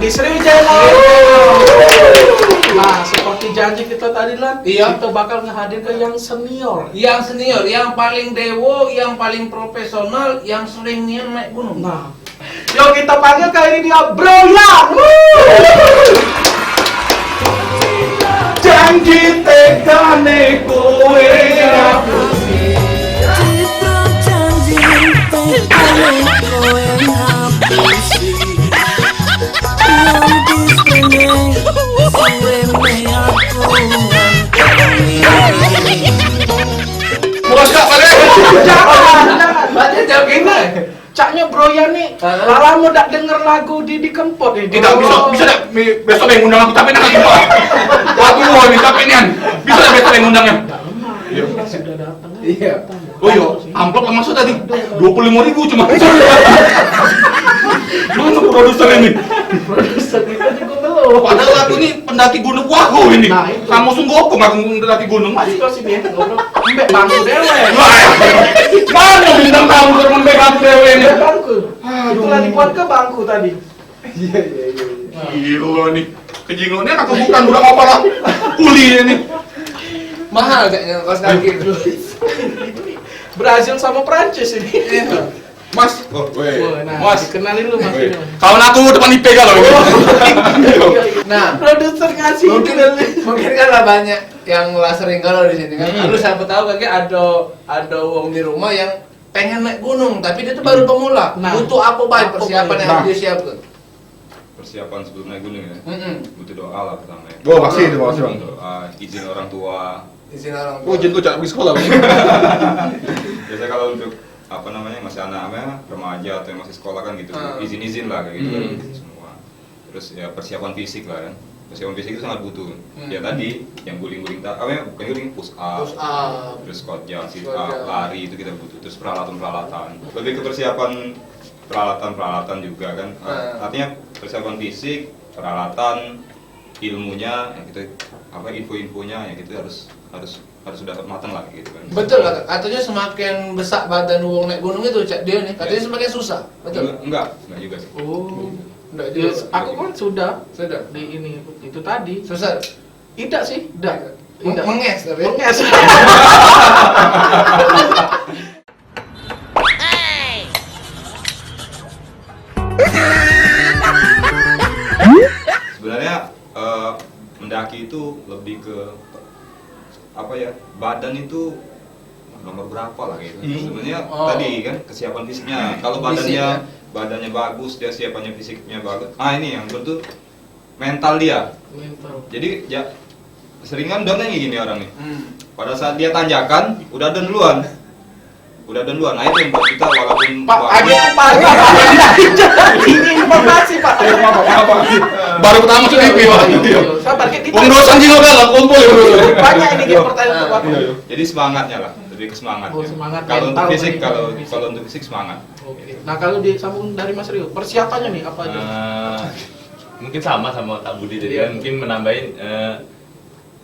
di Sriwijaya. Nah, seperti janji kita tadi lah, kita bakal ngehadir ke yang senior. Yang senior, yang paling dewo, yang paling profesional, yang sering nian naik gunung. Nah, yuk kita panggil kali ini dia Bro Yang. Janji tekane kowe aku. Jangan. Caknya Bro Yan nih, lama dak denger lagu Didi Kempot nih. Tidak bisa dah besok yang undang aku tapi nak lupa. Lagu lu nih tapi nian. Bisa dah besok yang undangnya. Iya, sudah datang. Iya. Oh iya, amplop yang masuk tadi 25.000 cuma. Mana produser ini? Produser kita juga belum. Padahal aku ini pendaki gunung Wago ini. Nah, itu. Kamu sungguh aku mendaki gunung. Masih kau sini ya, ngobrol. Mbak bangku dewe. Mana bintang tamu terus bangku dewe ini? Bangku. Itulah dibuat ke bangku tadi. Iya. Gila nih. Kejingunnya aku bukan budak apa lah. Kuli ini. Mahal kayaknya kos kaki itu. Brazil sama Prancis ini. Mas, Nah, Mas, kenalin lu Mas. kawan aku depan IP kalau ini. Nah, Produser ngasih mungkin kan lah banyak yang lah sering kalau di sini kan. Lu siapa tahu kakek ada wong di rumah yang pengen naik gunung tapi dia tuh baru pemula. Nah, butuh apa baik persiapan yang harus disiapkan? Persiapan sebelum naik gunung ya. Butuh doa lah pertama ya. Oh, pasti itu pasti. Doa, izin orang tua. Izin orang tua. Oh, jentuh cak pergi sekolah. Biasanya kalau untuk apa namanya masih anak-anak remaja atau yang masih sekolah kan gitu, izin lah kayak gitu kan semua. Terus ya persiapan fisik lah kan. Persiapan fisik itu sangat butuh. Ya tadi yang guling-guling apa ya, bukan guling, push up. Terus squat jump, sit up, lari itu kita butuh. Terus peralatan-peralatan. Lebih ke persiapan peralatan juga kan. Artinya persiapan fisik, peralatan, ilmunya yang kita apa info-infonya yang kita harus sudah matang lah gitu kan. Betul kak, katanya semakin besar badan wong naik gunung itu cak dia nih, katanya semakin susah. Betul? Enggak juga sih. Oh. Enggak Ya, juga. aku kan sudah di ini itu tadi. susah. Tidak sih, tidak. Menges tapi. Menges. Sebenarnya mendaki itu lebih ke apa ya, badan itu nomor berapa lah gitu. Sebenarnya tadi kan kesiapan fisiknya. Kalau badannya bagus, dia siapannya fisiknya bagus. Ini yang betul mental dia. Jadi ya seringan downnya gini orang nih. Pada saat dia tanjakan udah down duluan. Nah itu yang buat kita walaupun Pak, ini informasi Pak. Baru pertama sudah IP Pak. Sabar kita. Dosa anjing lah, kumpul. Banyak ini pertanyaan untuk aku. jadi semangatnya lah, lebih ke semangat. Oh, ya. semangat Kalau untuk mental, fisik, mental. kalau untuk fisik semangat. Oke. Nah, kalau disambung dari Mas Rio, persiapannya nih apa aja? Mungkin sama Kak Budi tadi kan, mungkin menambahin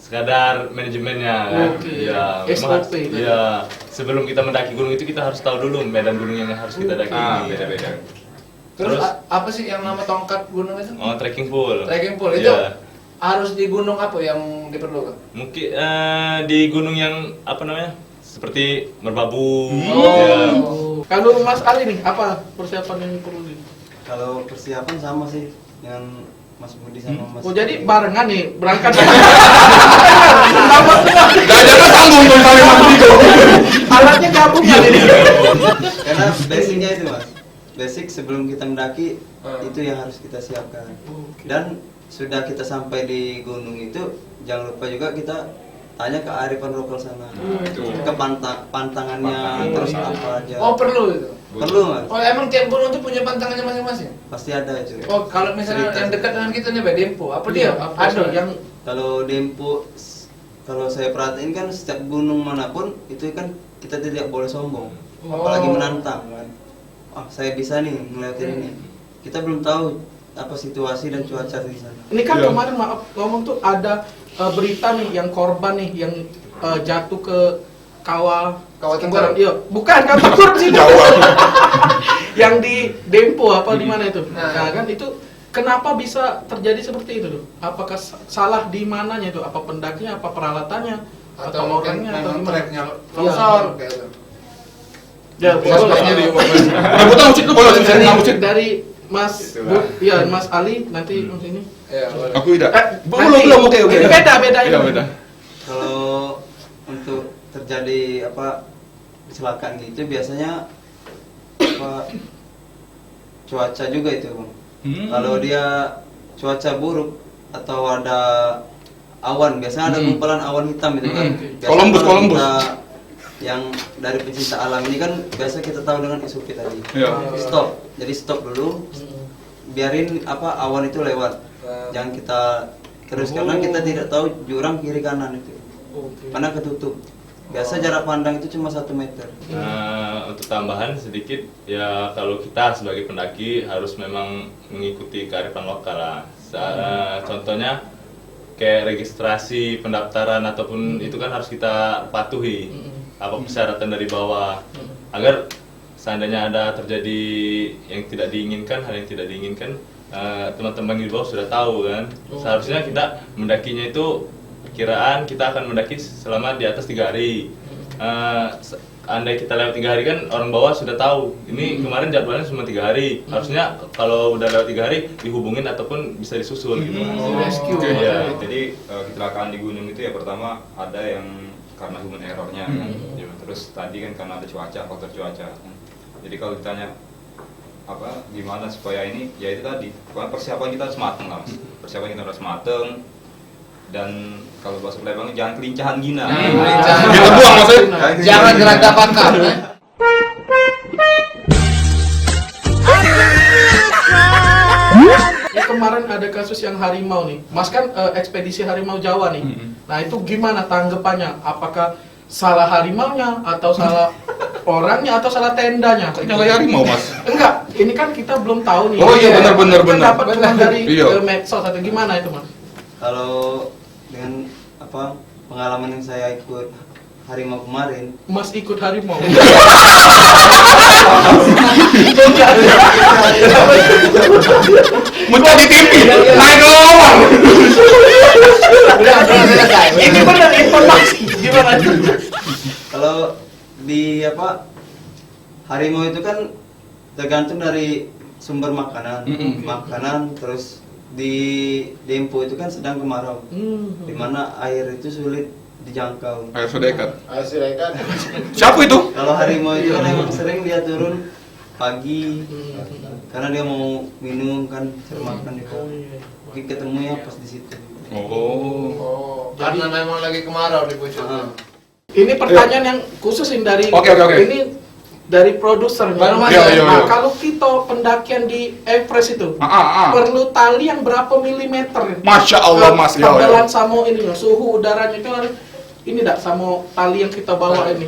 sekadar manajemennya kan. Oke. Ya, SOP memang, ya, sebelum kita mendaki gunung itu kita harus tahu dulu medan gunung yang harus kita daki. Beda-beda. Terus apa sih yang nama tongkat gunung itu? Oh, trekking pole. Trekking pole itu Ya. harus di gunung apa yang diperlukan? Mungkin di gunung yang apa namanya? Seperti Merbabu. Kalau Mas Ali nih, apa persiapan yang perlu di? Kalau persiapan sama sih dengan Mas Budi sama Mas. Oh, jadi barengan nih berangkat. Jangan tanggung tuh kali Mas Budi. Alatnya gabungan ini. Karena basicnya itu Mas. Basic sebelum kita mendaki itu yang harus kita siapkan. Dan sudah kita sampai di gunung itu jangan lupa juga kita tanya ke arifan lokal sana. Ke pantangannya terus apa aja. Oh perlu itu. Perlu Mas. Oh emang tiap gunung itu punya pantangannya masing-masing? Pasti ada itu. Oh kalau misalnya Cerita. yang dekat dengan kita nih Pak Dempo, apa dia? Ada yang Kalau Dempo, kalau saya perhatiin kan setiap gunung manapun itu kan kita tidak boleh sombong, apalagi menantang kan. Saya bisa nih ngeliatin ini. Kita belum tahu apa situasi dan cuaca di sana. ini kan kemarin maaf ngomong tuh ada berita nih yang korban nih yang jatuh ke kawah Tengkorak. Iya, bukan kawah Tengkorak sih. Yang di Dempo apa di mana itu? Nah kan itu kenapa bisa terjadi seperti itu tuh? Apakah salah di mananya itu? Apa pendakinya, apa peralatannya, Atau mungkin orangnya, atau memang gimana? treknya longsor kayak gitu. Ya, Mas-masnya di boleh. rebutan musik tuh boleh dari, musik. dari Mas Itulah. ya Mas Ali nanti Mas ini. Iya, boleh. Aku tidak. Nanti. Oke. Ini beda ini. Iya, beda. Kalau untuk terjadi kecelakaan gitu biasanya cuaca juga itu, Bang. Kalau dia cuaca buruk atau ada awan, biasanya ada gumpalan awan hitam itu kan. Biasanya Columbus. kalau kita yang dari pencinta alam ini kan biasa kita tahu dengan SOP tadi. Iya. Stop. Jadi stop dulu. Biarin awan itu lewat. Jangan kita terus karena kita tidak tahu jurang kiri kanan itu. Karena ketutup. Biasa jarak pandang itu cuma 1 meter. Untuk tambahan sedikit, ya kalau kita sebagai pendaki harus memang mengikuti kearifan lokal lah. Contohnya kayak registrasi pendaftaran ataupun itu kan harus kita patuhi apa persyaratan dari bawah agar seandainya ada terjadi yang tidak diinginkan, hal yang tidak diinginkan, teman-teman di bawah sudah tahu kan. Seharusnya kita mendakinya itu kiraan kita akan mendaki selama di atas 3 hari. Andai kita lewat 3 hari kan orang bawah sudah tahu ini kemarin jadwalnya cuma 3 hari. Harusnya kalau udah lewat 3 hari dihubungin ataupun bisa disusul gitu. Rescue. Iya. Jadi kecelakaan di gunung itu ya pertama ada yang karena human errornya kan. Ya, terus tadi kan karena ada faktor cuaca kan. Jadi kalau ditanya gimana supaya ini, ya itu tadi persiapan kita harus mateng lah, Mas. Persiapan kita harus mateng, dan kalau bahasa Palembang jangan kelincahan gina. Kita buang maksudnya. Jangan gerak dapatkan. Ya, kemarin ada kasus yang harimau nih, Mas kan ekspedisi harimau Jawa nih. Nah itu gimana tanggapannya? Apakah salah harimaunya atau salah orangnya atau salah tendanya? Nyalain harimau, Mas. Enggak, ini kan kita belum tahu nih. Oh iya, benar. Kan dapat cuma dari Iya. medsos atau gimana itu, Mas? Kalau dengan pengalaman yang saya ikut harimau kemarin, Mas ikut harimau. Muncul di TV, naik ke lawang. Udah selesai. Ini benar informasi. Gimana? kalau di harimau itu kan tergantung dari sumber makanan. Makanan terus di Dempo itu kan sedang kemarau, di mana air itu sulit dijangkau. Ayo sudah dekat. Silakan. Siapa itu? Kalau harimau itu kan emang sering dia turun pagi karena dia mau minum kan, cari makan di bawah. Mungkin ketemunya pas di situ. Oh. Karena memang lagi kemarau di pucuk. Ini pertanyaan yang khusus ini dari Oke. ini dari produser. Baru Nah, masuk. Iya. kalau kita pendakian di Everest itu Ah. perlu tali yang berapa milimeter? Masya Allah, Mas. Ya, Tambalan ya. sama ini suhu udaranya itu harus ini dak sama tali yang kita bawa ini.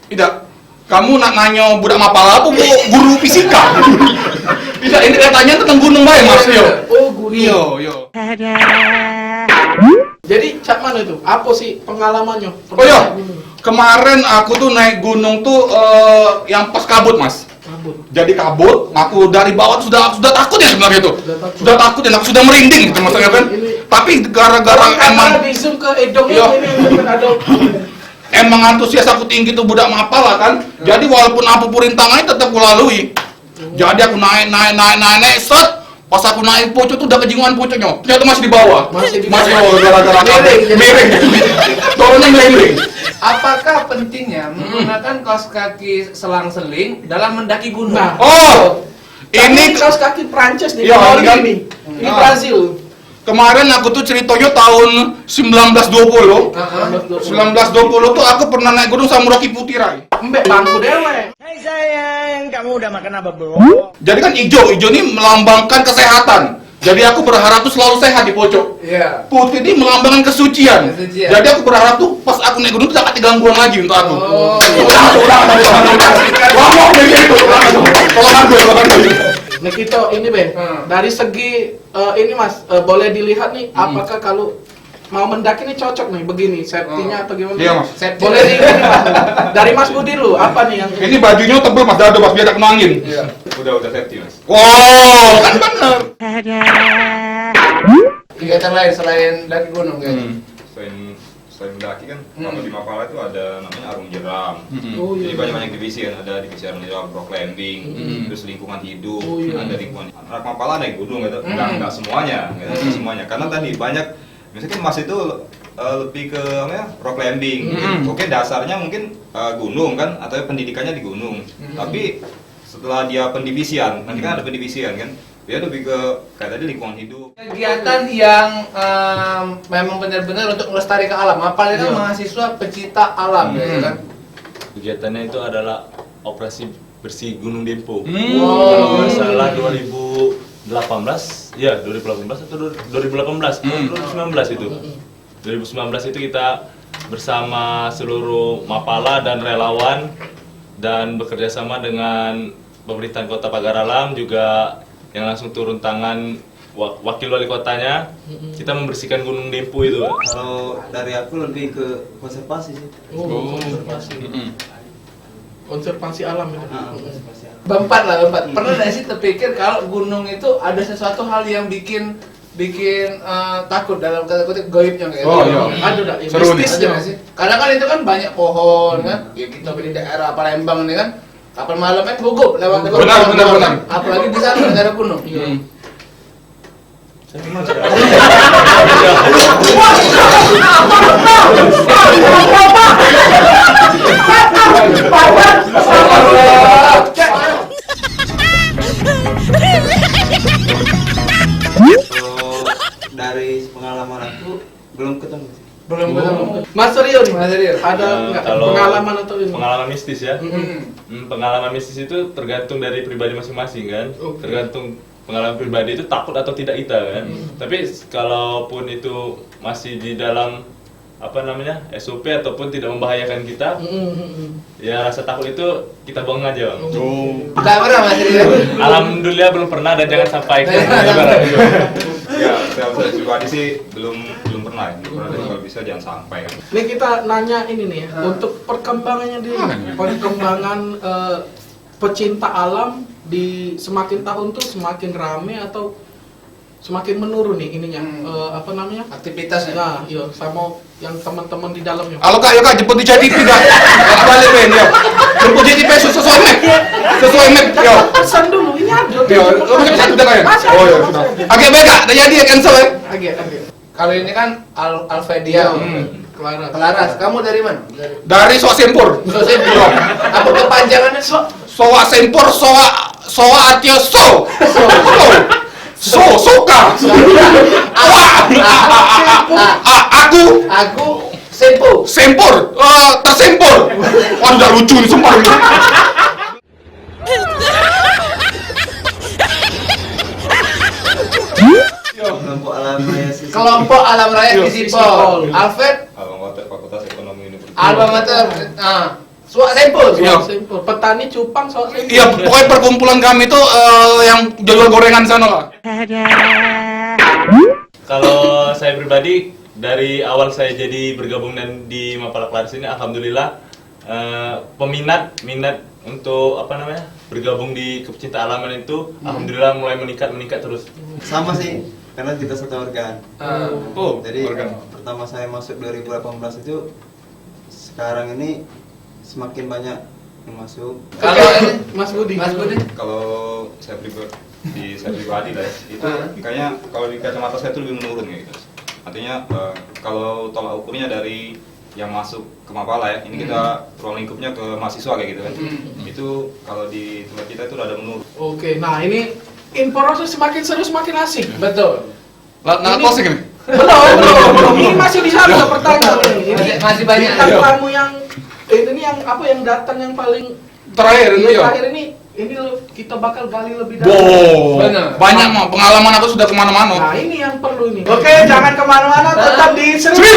Tidak. Kamu nak nanya budak mapala apa bu guru fisika? Tidak, ini katanya tentang gunung bae, Mas. Yo. Oh, gunung. Yo. Jadi cak mana itu? Apa sih pengalamannya? Oh iya, kemarin aku tuh naik gunung tuh yang pas kabut, Mas. Kabut. Jadi kabut, aku dari bawah tuh sudah takut ya sebenarnya tuh. Sudah takut dan aku sudah merinding gitu maksudnya kan. Tapi gara-gara emang di zoom ke edongnya Iya. ini ada. emang antusias aku tinggi tuh budak mapala kan. Jadi walaupun aku purintangannya tetap aku lalui. Jadi aku naik, set. Pas aku naik pucuk tuh udah kejinguan pucuknya. Ternyata masih di bawah. Masih di bawah. gara-gara miring. Turunnya miring. Apakah pentingnya menggunakan kaos kaki selang-seling dalam mendaki gunung? Nah. Oh, Ini ini kaos kaki Prancis nih, Iya, kalau kan? ini. Ini Ah. Brazil. kemarin aku tuh ceritanya tahun 1920. 1920 tuh aku pernah naik gunung sama Rocky Putirai. Mbak bangku dewe. Hai sayang, kamu udah makan apa belum? Jadi kan hijau ini melambangkan kesehatan. Jadi aku berharap tuh selalu sehat di pojok. Iya. Putih ini melambangkan kesucian. Kesucian. Jadi aku berharap tuh pas aku naik gunung tidak ada gangguan lagi untuk aku. Oh, iya. Ulang. Ngomong kayak gitu. Tolong aku. Nikito ini Be, dari segi ini Mas, boleh dilihat nih apakah kalau mau mendaki ini cocok nih begini safety-nya atau gimana? Iya, Mas. Safety Boleh nih ini, Mas. Dari Mas Budi lu, apa nih yang Ini bajunya tebel Mas, dado Mas, biar gak kena angin. Iya. Udah safety mas. Wow, kan bener. Kegiatan lain selain daki gunung kayaknya. Selain mendaki kan, kalau di Mapala itu ada namanya arung jeram. Oh, Jadi iya. banyak divisi kan, ada divisi arung jeram, rock climbing, terus lingkungan hidup, Oh, iya. ada lingkungan. Anak Mapala naik gunung gitu, nggak semuanya, gitu, semuanya. Karena tadi banyak, misalnya Mas itu lebih ke apa ya, rock climbing. Oke, dasarnya mungkin gunung kan, atau pendidikannya di gunung. Tapi setelah dia pendivisian, nanti kan ada pendivisian kan, dia lebih ke kayak tadi lingkungan hidup. Kegiatan yang memang benar-benar untuk melestarikan alam. Apalagi kan mahasiswa pecinta alam ya kan. Kegiatannya itu adalah operasi bersih Gunung Dempo. Wow. Kalau nggak salah 2018, ya 2018 atau 2018, 2019 itu. 2019 itu kita bersama seluruh Mapala dan relawan dan bekerja sama dengan pemerintahan Kota Pagar Alam juga yang langsung turun tangan wakil wali kotanya. Kita membersihkan Gunung Dempo itu. Kalau dari aku lebih ke konservasi sih. Oh, konservasi. Konservasi alam ya. Konservasi alam. Bempat lah, bempat. Pernah nggak sih terpikir kalau gunung itu ada sesuatu hal yang bikin takut dalam kata kutip goibnya kayak Oh, gitu? iya. Ada dah, Seru nih. mistis Ada nggak sih? Kadang kan itu kan banyak pohon kan. Ya kita di daerah Palembang ini kan. Kapan malam kan gugup lewat Benar. Apalagi di sana negara gunung. Kalau dari pengalaman aku belum ketemu sih. Belum ketemu. Mas Rio nih, Mas Rio. ada nggak pengalaman atau ini? Pengalaman mistis ya? Hmm. Pengalaman mistis itu tergantung dari pribadi masing-masing kan. Oke. Tergantung pengalaman pribadi itu takut atau tidak kita kan. Tapi kalaupun itu masih di dalam apa namanya SOP ataupun tidak membahayakan kita, ya rasa takut itu kita buang aja bang. Nggak pernah Mas Rio. Alhamdulillah belum pernah dan jangan sampai ke Ya, saya pribadi sih belum pernah. Dan kalau bisa jangan sampai kan. Ini kita nanya ini nih ya, untuk perkembangannya di perkembangan pecinta alam di semakin tahun tuh semakin rame atau semakin menurun nih ininya apa namanya? Aktivitasnya. Nah, iya sama yang teman-teman di dalamnya. Halo kak, jemput di JTP kak. Balik Ben, yo. Jemput JTP sesuai Mac. Sesuai Mac, yo. Pesan dulu, ini ada. Yo, lo masih pesan udah kan? Oh ya sudah. Agak baik kak, udah jadi ya cancel ya. Agak. Kalau ini kan Alfedia. Kelaras. Kamu dari mana? Dari Soa Sempur. Sosempur. Apa kepanjangannya? Soa Sempur, Soa artinya Soka. Aku Sempo. Sempur, tersempur. Wah, udah lucu nih sumpah. Kelompok alam raya sih. Kelompok Alam Raya Kisipol. Alfred Alma Fakultas Ekonomi Universitas. Alma Mater. Suak Sempur. Iya. Simpel. Petani cupang soal simpel. Iya, pokoknya perkumpulan kami tuh yang jual gorengan sana lah. Kalau saya pribadi dari awal saya jadi bergabung dan di Mapala Klaris ini alhamdulillah minat untuk apa namanya bergabung di kepecinta alaman itu alhamdulillah mulai meningkat terus. Sama sih, karena kita satu organ. Oh, Jadi organ. pertama saya masuk 2018 itu sekarang ini semakin banyak yang masuk. Kalau ini Mas Budi. Kalau saya pribadi lah ya, itu kayaknya kalau di kacamata saya itu lebih menurun gitu. Artinya kalau tolak ukurnya dari yang masuk ke Mapala ya, ini kita ruang lingkupnya ke mahasiswa kayak gitu kan. Itu kalau di tempat kita itu ada menurun. Oke, nah ini informasi semakin seru semakin asik. betul. Nah, closing ini. Belum. Ini masih di sana pertanyaan ini. Masih banyak. Bintang tamu yang ini yang apa yang datang yang paling Terakhir ini ya. terakhir ini kita bakal gali lebih dalam. Wow, Bener. banyak mah pengalaman aku sudah kemana-mana. Nah ini yang perlu nih. Oke, jangan kemana-mana, tetap di Seru. Seru.